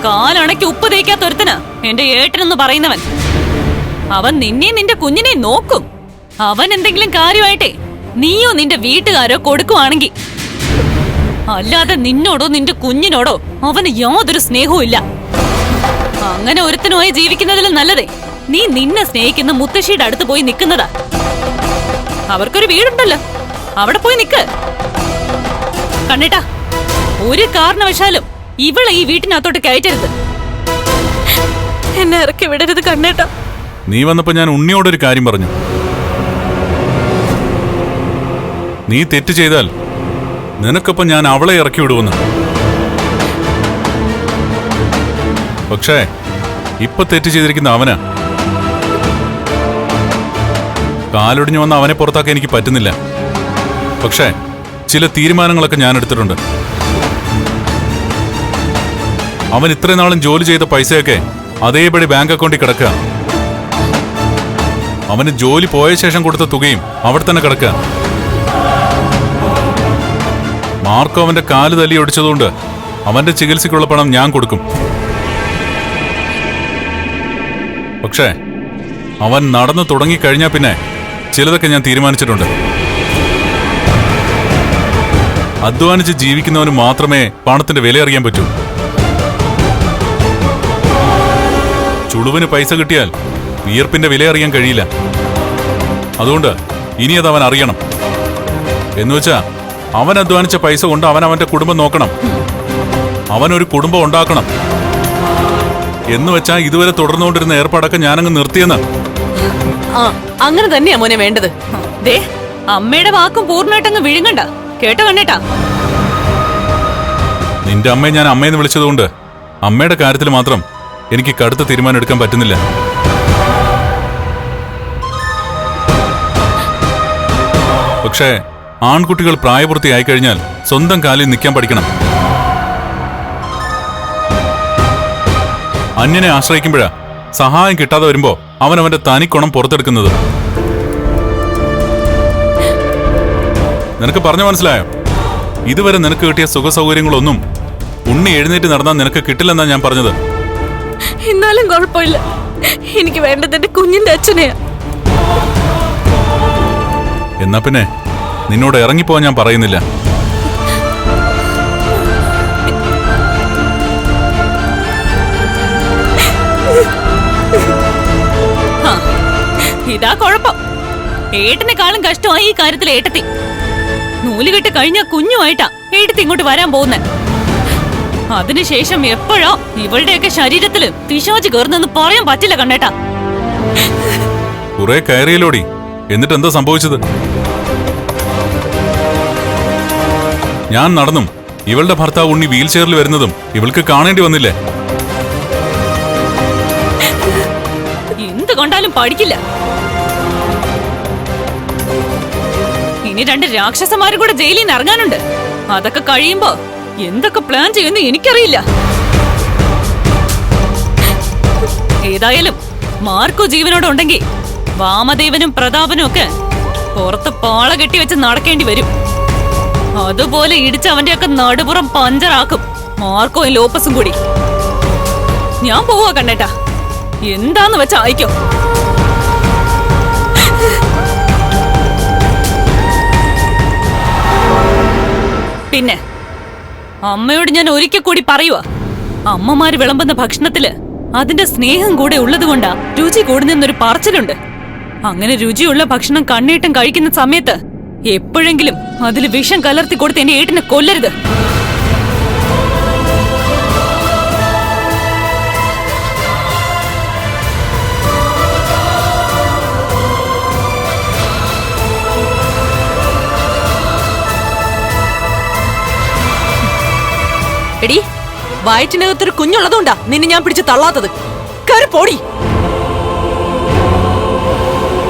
കാലണയ്ക്ക് ഉപ്പ് തേക്കാത്തൊരുത്തന് എന്റെ ഏട്ടനെന്ന് പറയുന്നവൻ. അവൻ നിന്നെയും നിന്റെ കുഞ്ഞിനെയും നോക്കും. അവൻ എന്തെങ്കിലും കാര്യമായിട്ടെ നീയോ നിന്റെ വീട്ടുകാരോ കൊടുക്കുവാണെങ്കിൽ, അല്ലാതെ നിന്നോടോ നിന്റെ കുഞ്ഞിനോടോ അവന് യാതൊരു സ്നേഹവും ഇല്ല. അങ്ങനെ ഒരുത്തനുമായി ജീവിക്കുന്നതിലും നല്ലതേ നീ നിന്നെ സ്നേഹിക്കുന്ന മുത്തശ്ശിയുടെ അടുത്ത് പോയി നിൽക്കുന്നതാ. അവർക്കൊരു വീടുണ്ടല്ലോ, അവിടെ പോയി നിക്ക്. കണ്ണേട്ടാ, ഒരു കാരണവശാലും ഇവളെ ഈ വീട്ടിനകത്തോട്ട് കയറ്റരുത്. എന്നെ ഇറക്കി വിടരുത് കണ്ണേട്ടാ. നീ വന്നപ്പോ ഞാൻ ഉണ്ണിയോടൊരു കാര്യം പറഞ്ഞു. നീ തെറ്റ് ചെയ്താൽ നിനക്കൊപ്പം ഞാൻ അവളെ ഇറക്കി വിടുവെന്ന്. പക്ഷേ ഇപ്പൊ തെറ്റ് ചെയ്തിരിക്കുന്ന അവനാ. കാലൊടിഞ്ഞു വന്ന അവനെ പുറത്താക്കാൻ എനിക്ക് പറ്റുന്നില്ല. പക്ഷേ ചില തീരുമാനങ്ങളൊക്കെ ഞാൻ എടുത്തിട്ടുണ്ട്. അവൻ ഇത്രയും നാളും ജോലി ചെയ്ത പൈസയൊക്കെ അതേപടി ബാങ്ക് അക്കൗണ്ടിൽ കിടക്കുക. അവന് ജോലി പോയ ശേഷം കൊടുത്ത തുകയും അവിടെ തന്നെ കിടക്കുക. മാർക്കോ അവന്റെ കാല് തല്ലി ഒടിച്ചതുകൊണ്ട് അവന്റെ ചികിത്സയ്ക്കുള്ള പണം ഞാൻ കൊടുക്കും. പക്ഷേ അവൻ നടന്നു തുടങ്ങിക്കഴിഞ്ഞാൽ പിന്നെ ചിലതൊക്കെ ഞാൻ തീരുമാനിച്ചിട്ടുണ്ട്. അധ്വാനിച്ച് ജീവിക്കുന്നവന് മാത്രമേ പണത്തിന്റെ വില അറിയാൻ പറ്റൂ. ചുളുവിന് പൈസ കിട്ടിയാൽ വിയർപ്പിന്റെ വില അറിയാൻ കഴിയില്ല. അതുകൊണ്ട് ഇനി അത് അവൻ അറിയണം. എന്നുവെച്ചാ അവൻ അധ്വാനിച്ച പൈസ കൊണ്ട് അവൻ അവന്റെ കുടുംബം നോക്കണം. അവനൊരു കുടുംബം ഉണ്ടാക്കണം. എന്നുവെച്ചാ ഇതുവരെ തുടർന്നുകൊണ്ടിരുന്ന ഏർപ്പാടൊക്കെ ഞാനങ്ങ് നിർത്തിയെന്ന്. അങ്ങനെ തന്നെയാ മോനെ വേണ്ടത്. ദേ, അമ്മയുടെ വാക്കും പൂർണ്ണമായിട്ടങ്ങ് വിഴുങ്ങണ്ട കേട്ടോ കണ്ണേട്ടാ. നിന്റെ അമ്മയെ ഞാൻ അമ്മയെന്ന് വിളിച്ചതുകൊണ്ട് അമ്മയുടെ കാര്യത്തിൽ മാത്രം എനിക്ക് കടുത്ത തീരുമാനം എടുക്കാൻ പറ്റുന്നില്ല. പക്ഷേ ആൺകുട്ടികൾ പ്രായപൂർത്തിയായി കഴിഞ്ഞാൽ സ്വന്തം കാലിൽ നിൽക്കാൻ പഠിക്കണം. അന്യനെ ആശ്രയിക്കുമ്പോഴാ സഹായം കിട്ടാതെ വരുമ്പോ അവൻ അവന്റെ തനിക്കുണം പുറത്തെടുക്കുന്നത്. നിനക്ക് പറഞ്ഞു മനസ്സിലായോ? ഇതുവരെ നിനക്ക് കിട്ടിയ സുഖ സൗകര്യങ്ങളൊന്നും ഉണ്ണി എഴുന്നേറ്റ് നടന്നാൽ നിനക്ക് കിട്ടില്ലെന്നാ ഞാൻ പറഞ്ഞത്. എന്നാലും കുഴപ്പമില്ല, എനിക്ക് വേണ്ടത് എന്റെ കുഞ്ഞിന്റെ അച്ഛനെയാ. എന്നാ പിന്നെ നിന്നോട് ഇറങ്ങിപ്പോവാൻ ഞാൻ പറയുന്നില്ല. ഇതാ കുഴപ്പം. ഏട്ടനെക്കാളും കഷ്ടമായി ഈ കാര്യത്തിൽ ഏട്ടത്തി. നൂലുകെട്ട് കഴിഞ്ഞ കുഞ്ഞുമായിട്ടാ ഏട്ടത്തി ഇങ്ങോട്ട് വരാൻ പോകുന്നെ. അതിനുശേഷം എപ്പോഴാ ഇവളുടെയൊക്കെ ശരീരത്തില് പിശാച് കയറുന്നെന്ന് പറയാൻ പറ്റില്ല കണ്ണേട്ടാ. കുറെ കയറിയല്ലോടി, എന്നിട്ട് എന്താ സംഭവിച്ചത്? ഞാൻ നടന്നും ഇവളുടെ ഭർത്താവ് ഉണ്ണി വീൽ ചെയറിൽ വരുന്നതും ഇവൾക്ക് കാണേണ്ടി വന്നില്ലേ? എന്ത് കണ്ടാലും പഠിക്കില്ല. ഇനി 2 രാക്ഷസന്മാരും കൂടെ ജയിലിൽ നിന്ന് ഇറങ്ങാനുണ്ട്. അതൊക്കെ കഴിയുമ്പോ എന്തൊക്കെ പ്ലാൻ ചെയ്യുമെന്ന് എനിക്കറിയില്ല. ഏതായാലും മാർക്കോ ജീവനോടെ ഉണ്ടെങ്കിൽ വാമദേവനും പ്രതാപനും ഒക്കെ പുറത്ത് പാള കെട്ടി വെച്ച് നടക്കേണ്ടി വരും. അതുപോലെ ഇടിച്ച് അവന്റെയൊക്കെ നടുപുറം പഞ്ചറാക്കും മാർക്കോയും ലോപ്പസും കൂടി. ഞാൻ പോവാ കണ്ണേട്ടാ, എന്താന്ന് വെച്ചാ അയക്കോ. പിന്നെ അമ്മയോട് ഞാൻ ഒരിക്കൽ കൂടി പറയുവാ, അമ്മമാര് വിളമ്പുന്ന ഭക്ഷണത്തില് അതിന്റെ സ്നേഹം കൂടെ ഉള്ളതുകൊണ്ടാ രുചി കൂടുന്നൊരു പറച്ചിലുണ്ട്. അങ്ങനെ രുചിയുള്ള ഭക്ഷണം കണ്ണേട്ടം കഴിക്കുന്ന സമയത്ത് എപ്പോഴെങ്കിലും അതിൽ വിഷം കലർത്തി കൊടുത്ത് എന്റെ ഏട്ടിനെ കൊല്ലരുത്. എടി, വയറ്റിനകത്തൊരു കുഞ്ഞുള്ളതുകൊണ്ടാ നിന്നെ ഞാൻ പിടിച്ച് തള്ളാത്തത്. കയറി പോടി.